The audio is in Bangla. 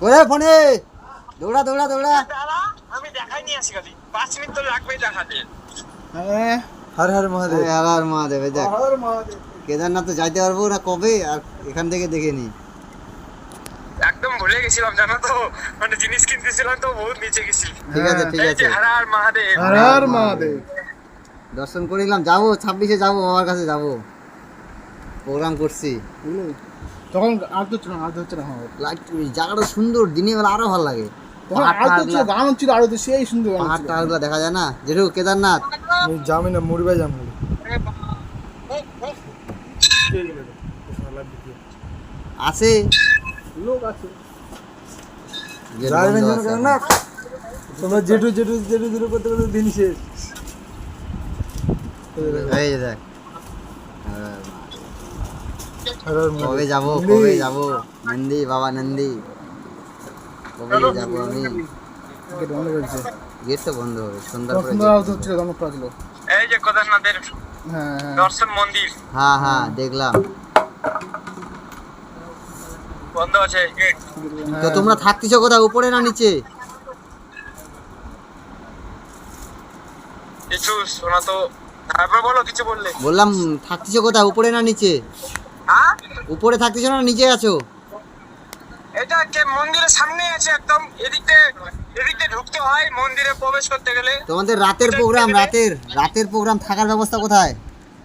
ওরে ফোনে দৌড়া দৌড়া দৌড়া। আমি দেখাই নিয়ে আসি খালি 5 মিনিট তো লাগবেই দেখাতে। হ্যাঁ হর হর মহাদেব। হর হর মহাদেব। দেখ হর মহাদেব। কেদারনাথ তো যাইতে পারবো না কবে, আর এখান থেকে দেখে নি। একদম ভুলে গেছিলাম জানো তো, মানে জিনিস কিনতেছিলাম তো বহুত নিচে গেছি। ঠিক আছে ঠিক এই আছে, যে হর হর মহাদেব। হর হর মহাদেব। দর্শন করে নিলাম। যাবো 26-এ যাবো, বাবার কাছে যাবো, প্রোগ্রাম করছি। বুঝলি তখন আর তো হচ্ছে না। জায়গাটা সুন্দর, দিনের বেলা আরো ভালো লাগে। তখন আর তো ছিল গান হচ্ছিল, আরো তো সেই সুন্দর গান পাহাড় হচ্ছিল। টাহাড়গুলো দেখা যায় না, যেটুকু কেদারনাথ। আমি যামি না, মুড়িবাই যাম বলি। আছে লোক আছে যে যাবেন বন্ধু যেন আছে কেন এখন। না, তোমরা জেঠু জেঠু জেঠু জেঠু করতে করতে দিন শেষ। এই যে দেখ হর হর মহাদেব। কবে যাবো কবে যাবো, নন্দী বাবা নন্দী কবে যাবো আমি। গেট বন্ধ করেছে। গেট তো বন্ধ হবে সন্ধ্যার তখন পরে সুন্দর gate আওয়াজ বন্ধ হচ্ছিল, হবে। তখন প্রাচলো। এই যে কেদারনাথের হ্যাঁ হ্যাঁ দর্শন মন্দির হ্যাঁ হ্যাঁ দেখলাম। বন্ধ আছে গেট। তো তোমরা থাকতেছো কোথায়, উপরে না নিচে? কিছু শোনা তো, তারপর বলো কিছু বললে। বললাম থাকতেছো কোথায়, উপরে না নিচে? হ্যাঁ উপরে থাকতেছো না নিচে আছো? এটা কে মন্দিরের সামনে আছে একদম, এদিকে ঢুকতে হয় মন্দিরে প্রবেশ করতে গেলে। তোমাদের রাতের প্রোগ্রাম, রাতের প্রোগ্রাম, থাকার ব্যবস্থা কোথায়?